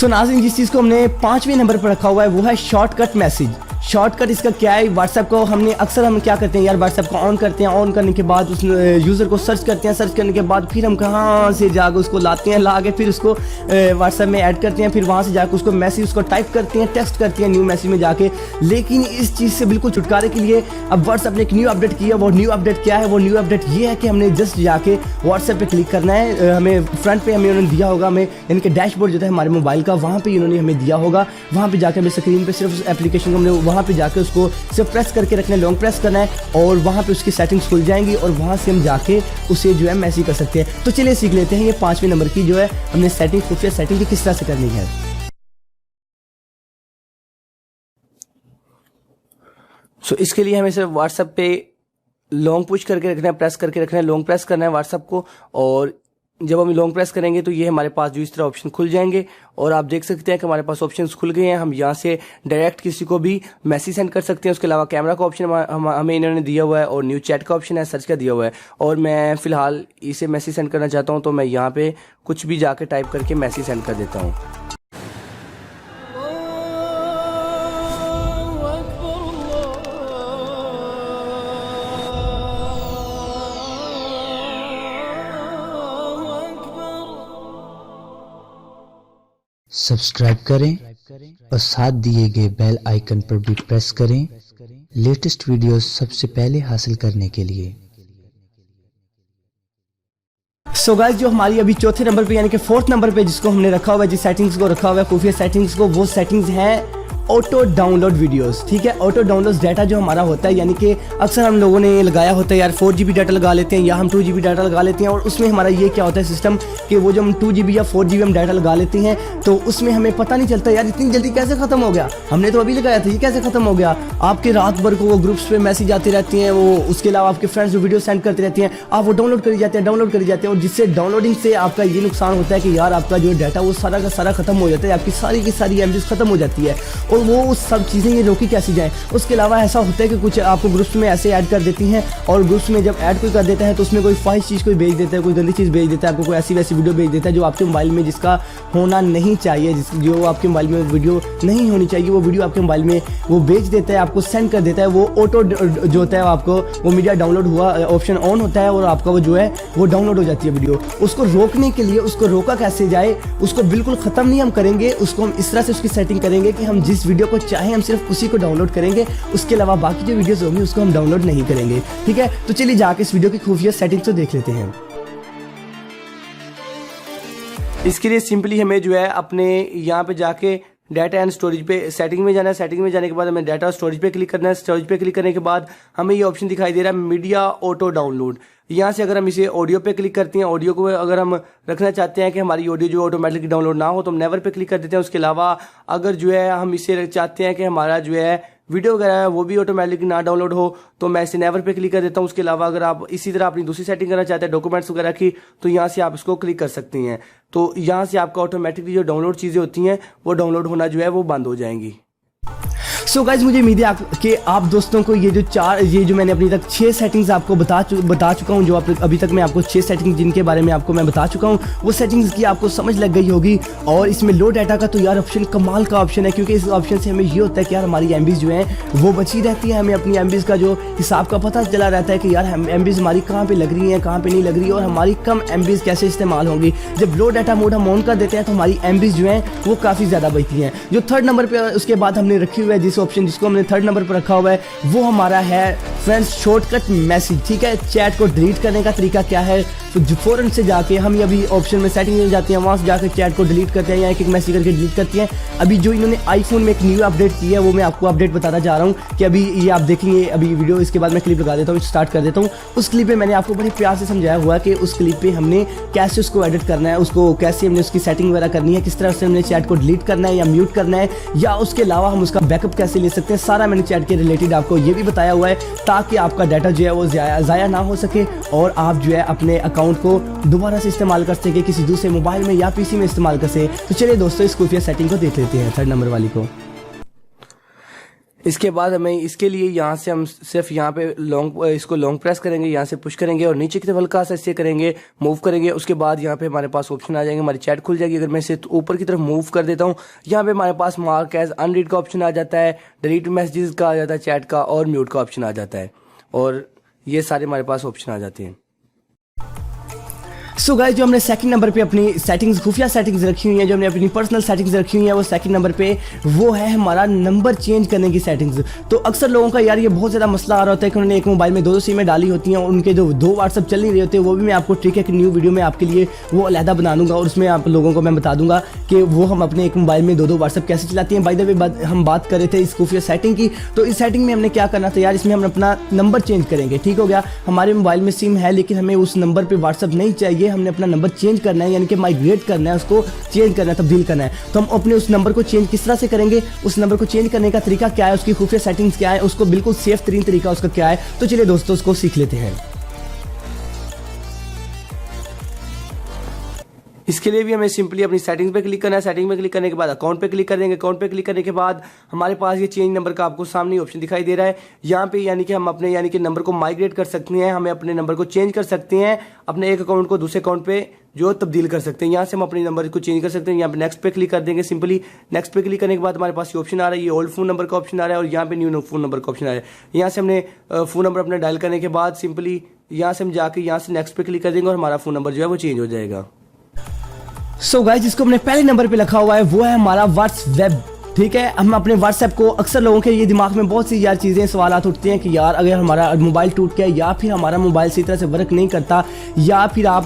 सो नाज़रीन, जिस चीज़ को हमने 5वें नंबर पर रखा हुआ है वो है शॉर्टकट मैसेज। शॉर्टकट इसका क्या है? व्हाट्सएप को हमने अक्सर हम क्या करते हैं यार, व्हाट्सएप को ऑन करते हैं, ऑन करने के बाद उस यूज़र को सर्च करते हैं, सर्च करने के बाद फिर हम कहाँ से जाकर उसको लाते हैं, ला के फिर उसको व्हाट्सएप में ऐड करते हैं, फिर वहाँ से जाकर उसको मैसेज उसको टाइप करते हैं, टेक्स्ट करते हैं न्यू मैसेज में जाके। लेकिन इस चीज़ से बिल्कुल छुटकारे के लिए अब व्हाट्सएप ने एक न्यू अपडेट किया। वो न्यू अपडेट क्या है? वो न्यू अपडेट ये है कि हमने जस्ट जाके व्हाट्सएप पे क्लिक करना है। हमें फ्रंट पे हमें उन्होंने दिया होगा, हमें इनके डैशबोर्ड जो है हमारे मोबाइल का, वहाँ पे इन्होंने हमें दिया होगा। वहाँ पे जाकर हमें स्क्रीन पे सिर्फ एप्लीकेशन को हमने वहाँ पे जाकर उसको सिर्फ प्रेस करके रखना है, लॉन्ग प्रेस करना है और वहाँ पे उसकी सेटिंग्स खुल जाएंगी और वहाँ से हम जाके उसे जो है मैसेज कर सकते हैं। तो चलिए सीख लेते हैं ये 5वें नंबर की जो है हमने सेटिंग, खुफिया सेटिंग की किस तरह से करनी है। सो इसके लिए हमें सिर्फ व्हाट्सएप पे लॉन्ग पुश करके रखना है, प्रेस करके रखना है, लॉन्ग प्रेस करना है व्हाट्सएप को। और जब हम लॉन्ग प्रेस करेंगे तो ये हमारे पास जो इस तरह ऑप्शन खुल जाएंगे और आप देख सकते हैं कि हमारे पास ऑप्शंस खुल गए हैं। हम यहाँ से डायरेक्ट किसी को भी मैसेज सेंड कर सकते हैं। उसके अलावा कैमरा का ऑप्शन हमें इन्होंने दिया हुआ है और न्यू चैट का ऑप्शन है, सर्च का दिया हुआ है। और मैं फिलहाल इसे मैसेज सेंड करना चाहता हूँ तो मैं यहाँ पे कुछ भी जाके टाइप करके मैसेज सेंड कर देता हूँ। सब्सक्राइब करें और साथ दिए गए बेल आइकन पर भी प्रेस करें लेटेस्ट वीडियोस सबसे पहले हासिल करने के लिए। सो गाइस, जो हमारी अभी चौथे नंबर पे यानी कि 4th नंबर पे जिसको हमने रखा हुआ है, जिस सेटिंग्स को रखा हुआ है खुफिया सेटिंग्स को, वो सेटिंग्स हैं ऑटो डाउनलोड वीडियोस। ठीक है, ऑटो डाउनलोड डाटा जो हमारा होता है, यानी कि अक्सर हम लोगों ने लगाया होता है यार 4 GB डाटा लगा लेते हैं या हम 2 GB डाटा लगा लेते हैं। और उसमें हमारा ये क्या होता है सिस्टम कि वो जो हम 2 GB या 4 GB हम डाटा लगा लेते हैं तो उसमें हमें पता नहीं चलता यार इतनी जल्दी कैसे ख़त्म हो गया, हमने तो अभी लगाया था, ये कैसे ख़त्म हो गया। आपके रात भर को वो ग्रुप्स पे मैसेज आते रहते हैं, वो उसके अलावा आपके फ्रेंड्स जो वीडियो सेंड करते रहते हैं, आप वो डाउनलोड करी जाते हैं और जिससे डाउनलोडिंग से आपका ये नुकसान होता है कि यार आपका जो डाटा वो सारा का सारा खत्म हो जाता है, आपकी सारी की सारी MBs खत्म हो जाती है। और वो उस सब चीज़ें ये रोकी कैसी जाए। उसके अलावा ऐसा होता है कि कुछ आपको ग्रुप्स में ऐसे ऐड कर देती हैं और ग्रुप्स में जब ऐड कोई कर देता है तो उसमें कोई फाइज चीज़ कोई भेज देता है, कोई गंदी चीज़ भेज देता है, आपको कोई ऐसी वैसी वीडियो भेज देता है जो आपके मोबाइल में जिसका होना नहीं चाहिए, जो आपके मोबाइल में वीडियो नहीं होनी चाहिए, वो वीडियो आपके मोबाइल में वो भेज देता है, आपको सेंड कर देता है। वो ऑटो जो होता है आपको वो मीडिया डाउनलोड हुआ ऑप्शन ऑन होता है और आपका वो जो है वो डाउनलोड हो जाती है वीडियो। उसको रोकने के लिए उसको रोका कैसे जाए, उसको बिल्कुल ख़त्म नहीं हम करेंगे, उसको हम इस तरह से उसकी सेटिंग करेंगे कि हम जिस वीडियो को चाहें हम सिर्फ उसी को डाउनलोड करेंगे, उसके अलावा बाकी जो वीडियोस होंगी उसको हम डाउनलोड नहीं करेंगे। ठीक है, तो चलिए जाके इस वीडियो की खुफिया सेटिंग्स को देख लेते हैं। इसके लिए सिंपली हमें जो है अपने यहाँ पे जाके डाटा एंड स्टोरेज पे सेटिंग में जाना है। सेटिंग में जाने के बाद हमें डाटा और स्टोरेज पे क्लिक करना है। स्टोरेज पे क्लिक करने के बाद हमें ये ऑप्शन दिखाई दे रहा है मीडिया ऑटो डाउनलोड। यहाँ से अगर हम इसे ऑडियो पे क्लिक करते हैं, ऑडियो को अगर हम रखना चाहते हैं कि हमारी ऑडियो जो ऑटोमेटिकली डाउनलोड ना हो तो हम नेवर पे क्लिक कर देते हैं। उसके अलावा अगर जो है हम इसे चाहते हैं कि हमारा जो है वीडियो वगैरह है वो भी ऑटोमेटिकली ना डाउनलोड हो तो मैं इसे नेवर पे क्लिक कर देता हूँ। उसके अलावा अगर आप इसी तरह अपनी दूसरी सेटिंग करना चाहते हैं डॉक्यूमेंट्स वगैरह की तो यहाँ से आप इसको क्लिक कर सकते हैं। तो यहाँ से आपका ऑटोमेटिकली जो डाउनलोड चीज़ें होती हैं वो डाउनलोड होना जो है वो बंद हो जाएंगी। सो गाइज, मुझे उम्मीद है कि आप दोस्तों को ये जो मैंने अभी तक 6 सेटिंग्स आपको बता चुका हूँ, जो अभी तक मैं आपको 6 सेटिंग्स जिनके बारे में आपको मैं बता चुका हूँ, वो सेटिंग्स की आपको समझ लग गई होगी। और इसमें लो डाटा का तो यार ऑप्शन कमाल का ऑप्शन है, क्योंकि इस ऑप्शन से हमें ये होता है कि यार हमारी MBs जो है वो बची रहती है, हमें अपनी MBs का जो हिसाब का पता चला रहता है कि यार MBs हमारी कहाँ पर लग रही हैं, कहाँ पर नहीं लग रही और हमारी कम MBs कैसे इस्तेमाल होंगी। जब लो डाटा मोड हम ऑन कर देते हैं तो हमारी MBs जो हैं वो काफ़ी ज़्यादा बचती हैं। जो 3rd नंबर पर उसके बाद हमने रखी हुई है जिसको हमने 3rd नंबर पर रखा हुआ है वो हमारा है फ्रेंड्स शॉर्टकट मैसेज। ठीक है, चैट को डिलीट करने का तरीका क्या है, तो फौरन से जाके हम अभी ऑप्शन में सेटिंग में जाते हैं, वहाँ से जाकर चैट को डिलीट करते हैं या एक मैसेज करके डिलीट करते हैं। अभी जो इन्होंने आईफोन में एक न्यू अपडेट की है वो मैं आपको अपडेट बताना चाह रहा हूँ कि अभी ये आप देखेंगे अभी वीडियो, इसके बाद मैं क्लिप लगा देता हूँ, स्टार्ट कर देता हूँ। उस क्लिप में मैंने आपको बड़े प्यार से समझाया हुआ है कि उस क्लिप पे हमने कैसे उसको एडिट करना है, उसको कैसे हमने उसकी सेटिंग वगैरह करनी है, किस तरह से हमने चैट को डिलीट करना है या म्यूट करना है, या उसके अलावा हम उसका बैकअप कैसे ले सकते हैं, सारा मैंने चैट के रिलेटेड आपको ये भी बताया हुआ है ताकि आपका डाटा जो है वो ज़ाया ना हो सके और आप जो है अपने अकाउंट को दोबारा से इस्तेमाल कर सके, किसी दूसरे मोबाइल में या PC में इस्तेमाल कर सके। तो चलिए दोस्तों इस खुफिया सेटिंग को देख लेते हैं 3rd नंबर वाली को। इसके बाद हमें इसके लिए यहाँ से हम सिर्फ यहाँ पे इसको लॉन्ग प्रेस करेंगे, यहाँ से पुश करेंगे और नीचे की तरफ हल्का सा इससे करेंगे, मूव करेंगे। उसके बाद यहाँ पे हमारे पास ऑप्शन आ जाएंगे, हमारी चैट खुल जाएगी। अगर मैं इसे ऊपर की तरफ मूव कर देता हूँ, यहाँ पे हमारे पास मार्क एज अनरीड का ऑप्शन आ जाता है, डिलीट मैसेजेस का आ जाता है, चैट का और म्यूट का ऑप्शन आ जाता है और ये सारे हमारे पास ऑप्शन आ जाते हैं। सो गाइस, जो हमने सेकंड नंबर पे अपनी सेटिंग्स, खुफिया सेटिंग्स रखी हुई हैं, जो हमने अपनी पर्सनल सेटिंग्स रखी हुई हैं, वो सेकंड नंबर पे वो है हमारा नंबर चेंज करने की सेटिंग्स। तो अक्सर लोगों का यार ये बहुत ज़्यादा मसला आ रहा होता है कि उन्होंने एक मोबाइल में दो सिमें डाली होती हैं और उनके जो दो व्हाट्सअप चल नहीं रहे होते, वो भी मैं आपको ट्रिक है कि न्यू वीडियो में आपके लिए वो अलहदा बना दूंगा और उसमें आप लोगों को मैं बता दूंगा कि वो हम अपने एक मोबाइल में दो व्हाट्सअप कैसे चलाते हैं। बाय द वे हम बात कर रहे थे इस खुफिया सेटिंग की, तो इस सेटिंग में हमने क्या करना था यार, इसमें हम अपना नंबर चेंज करेंगे। ठीक हो गया, हमारे मोबाइल में सिम है लेकिन हमें उस नंबर पर व्हाट्सअप नहीं चाहिए, हमने अपना नंबर चेंज करना है, यानी कि माइग्रेट करना है, उसको चेंज करना है, तब्दील करना है। तो हम अपने उस नंबर को चेंज किस तरह से करेंगे, उस नंबर को चेंज करने का तरीका क्या है, उसकी खुफिया सेटिंग्स क्या है, उसको बिल्कुल सेफ तरीन तरीका उसका क्या है, तो चलिए दोस्तों उसको सीख लेते हैं। इसके लिए भी हमें सिंपली अपनी सेटिंग्स पे क्लिक करना है। सेटिंग पे क्लिक करने के बाद अकाउंट पे क्लिक कर देंगे। अकाउंट पे क्लिक करने के बाद हमारे पास ये चेंज नंबर का आपको सामने ऑप्शन दिखाई दे रहा है। यहाँ पे यानी कि हम अपने यानी कि नंबर को माइग्रेट कर सकते हैं, हमें अपने नंबर को चेंज कर सकते हैं, अपने एक अकाउंट को दूसरे अकाउंट पे जो तब्दील कर सकते हैं। यहाँ से हम अपने नंबर को चेंज कर सकते हैं। यहाँ पे नेक्स्ट पे क्लिक कर देंगे। सिंपली नेक्स्ट पे क्लिक करने के बाद हमारे पास ये ऑप्शन आ रहा है, ये ओल्ड फोन नंबर का ऑप्शन आ रहा है और यहाँ पे न्यू फोन नंबर का ऑप्शन आ रहा है। यहाँ से हमने फोन नंबर अपना डायल करने के बाद सिंपली यहाँ से हम जाके यहाँ से नेक्स्ट पे क्लिक कर देंगे और हमारा फोन नंबर जो है वो चेंज हो जाएगा। सो गाइस, जिसको हमने पहले नंबर पे लिखा हुआ है वो है हमारा व्हाट्सएप। ठीक है, हम अपने व्हाट्सएप को, अक्सर लोगों के ये दिमाग में बहुत सी यार चीज़ें सवालात उठते हैं कि यार अगर हमारा मोबाइल टूट गया या फिर हमारा मोबाइल सही तरह से वर्क नहीं करता या फिर आप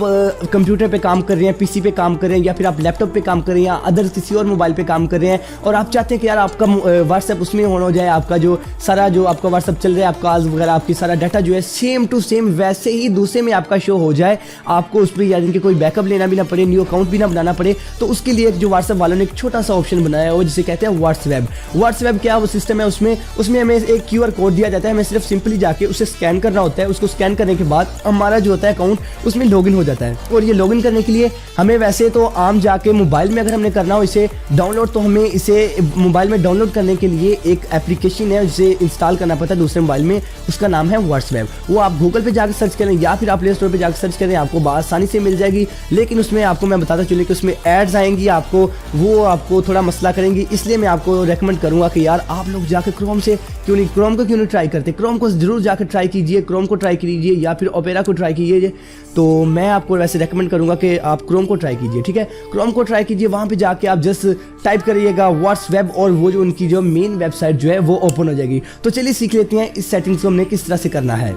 कंप्यूटर पे काम कर रहे हैं, पीसी पे काम कर रहे हैं या फिर आप लैपटॉप पे काम कर रहे हैं या अदर किसी और मोबाइल पे काम कर रहे हैं और आप चाहते हैं कि यार आपका व्हाट्सएप उसमें ऑन हो जाए, आपका जो सारा जो आपका व्हाट्सएप चल रहा है, आपका कॉल्स वगैरह, आपकी सारा डाटा जो है सेम टू सेम वैसे ही दूसरे में आपका शो हो जाए, आपको उस पर यानी कि कोई बैकअप लेना भी ना पड़े, न्यू अकाउंट भी ना बनाना पड़े। तो उसके लिए जो व्हाट्सएप वालों ने एक छोटा सा ऑप्शन बनाया है जिसे कहते हैं व्हाट्सएप। व्हाट्सएप क्या वो सिस्टम है, उसमें हमें एक QR कोड दिया जाता है, हमें सिर्फ सिंपली जाके उसे स्कैन करना होता है। उसको स्कैन करने के बाद हमारा जो होता है अकाउंट उसमें लॉगिन हो जाता है। और ये लॉगिन करने के लिए हमें वैसे तो आम जाके मोबाइल में अगर हमने करना हो इसे डाउनलोड, तो हमें इसे मोबाइल में डाउनलोड करने के लिए एक एप्लीकेशन है जिसे इंस्टॉल करना पड़ता है दूसरे मोबाइल में, उसका नाम है व्हाट्सएप। वो आप गूगल पे जाकर सर्च करें या फिर आप प्ले स्टोर पर जाकर सर्च करें, आपको आसानी से मिल जाएगी। लेकिन उसमें आपको मैं बताता चलूँ कि उसमें एड्स आएंगी, आपको थोड़ा मसला करेंगी। इसलिए मैं आपको रेकमेंड करूंगा कि यार आप लोग जाकर क्रोम को क्यों नहीं ट्राई करते, क्रोम को जरूर जाकर ट्राई कीजिए, क्रोम को ट्राई कीजिए या फिर ओपेरा को ट्राई कीजिए। तो मैं आपको वैसे रेकमेंड करूंगा कि आप क्रोम को ट्राई कीजिए। ठीक है, क्रोम को ट्राई कीजिए, वहां पे जाके आप जस्ट टाइप करिएगा व्हाट्सएप और वो जो उनकी जो मेन वेबसाइट जो है वो ओपन हो जाएगी। तो चलिए सीख लेते हैं इस सेटिंग्स को हमने किस तरह से करना है।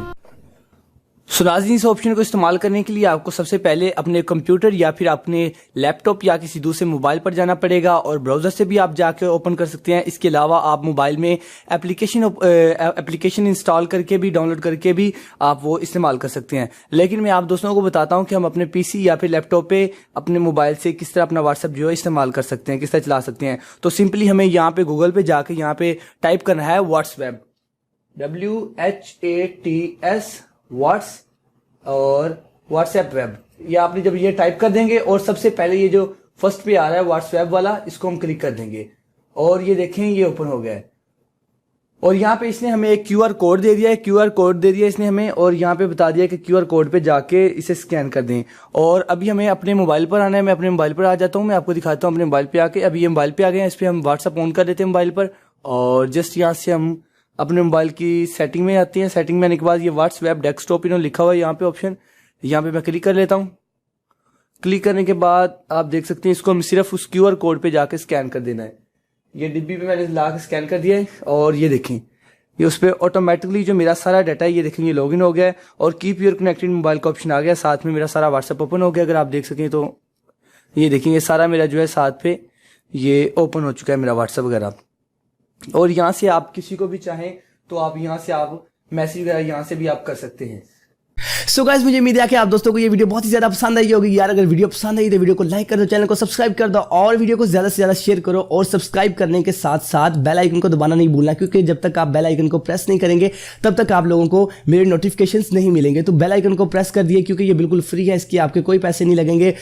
सो नाज़रीन, इस ऑप्शन को इस्तेमाल करने के लिए आपको सबसे पहले अपने कंप्यूटर या फिर अपने लैपटॉप या किसी दूसरे मोबाइल पर जाना पड़ेगा और ब्राउजर से भी आप जाके ओपन कर सकते हैं। इसके अलावा आप मोबाइल में एप्लीकेशन इंस्टॉल करके भी, डाउनलोड करके भी आप वो इस्तेमाल कर सकते हैं। लेकिन मैं आप दोस्तों को बताता हूं कि हम अपने पीसी या फिर लैपटॉप पे अपने मोबाइल से किस तरह अपना व्हाट्सएप जो है इस्तेमाल कर सकते हैं, किस तरह चला सकते हैं। तो सिंपली हमें यहाँ पे गूगल पे जाके यहाँ पे टाइप करना है व्हाट्सएप, WHATS व्हाट्स और व्हाट्सएप वेब। ये आपने जब ये टाइप कर देंगे और सबसे पहले ये जो फर्स्ट पे आ रहा है व्हाट्सएप वाला, इसको हम क्लिक कर देंगे और ये देखें ये ओपन हो गया है। और यहाँ पे इसने हमें एक QR कोड दे दिया है, QR कोड दे दिया इसने हमें और यहाँ पे बता दिया कि QR कोड पे जाके इसे स्कैन कर दें। और अभी हमें अपने मोबाइल पर आना है। मैं अपने मोबाइल पर आ जाता हूँ, मैं आपको दिखाता हूँ अपने मोबाइल पे आके। अभी ये मोबाइल पे आ गए हैं, इस पर हम व्हाट्सएप ऑन कर देते हैं मोबाइल पर और जस्ट यहाँ से हम अपने मोबाइल की सेटिंग में आती हैं। सेटिंग में आने के बाद ये व्हाट्सएप डेस्कटॉप इन्होंने लिखा हुआ है यहाँ पे ऑप्शन, यहाँ पे मैं क्लिक कर लेता हूँ। क्लिक करने के बाद आप देख सकते हैं इसको हम सिर्फ उस QR कोड पे जाके स्कैन कर देना है। ये डिब्बी पे मैंने ला के स्कैन कर दिया है और ये देखें ये उस पर ऑटोमेटिकली जो मेरा सारा डाटा है ये देखें ये लॉगिन हो गया है और कीप योर कनेक्टेड मोबाइल का ऑप्शन आ गया। साथ में मेरा सारा व्हाट्सएप ओपन हो गया। अगर आप देख सकें तो ये देखें ये सारा मेरा जो है साथ पे ये ओपन हो चुका है मेरा व्हाट्सएप वगैरह। और यहाँ से आप किसी को भी चाहें तो आप यहाँ से आप मैसेज वगैरह यहाँ से भी आप कर सकते हैं। सो गाइस, मुझे उम्मीद है कि आप दोस्तों को ये वीडियो बहुत ही ज्यादा पसंद आई होगी। यार अगर वीडियो पसंद आई तो वीडियो को लाइक कर दो, चैनल को सब्सक्राइब कर दो और वीडियो को ज्यादा से ज्यादा शेयर करो। और सब्सक्राइब करने के साथ साथ बेल आइकन को दबाना नहीं भूलना, क्योंकि जब तक आप बेल आइकन को प्रेस नहीं करेंगे तब तक आप लोगों को मेरे नोटिफिकेशंस नहीं मिलेंगे। तो बेल आइकन को प्रेस कर दिए, क्योंकि ये बिल्कुल फ्री है, इसके आपके कोई पैसे नहीं लगेंगे।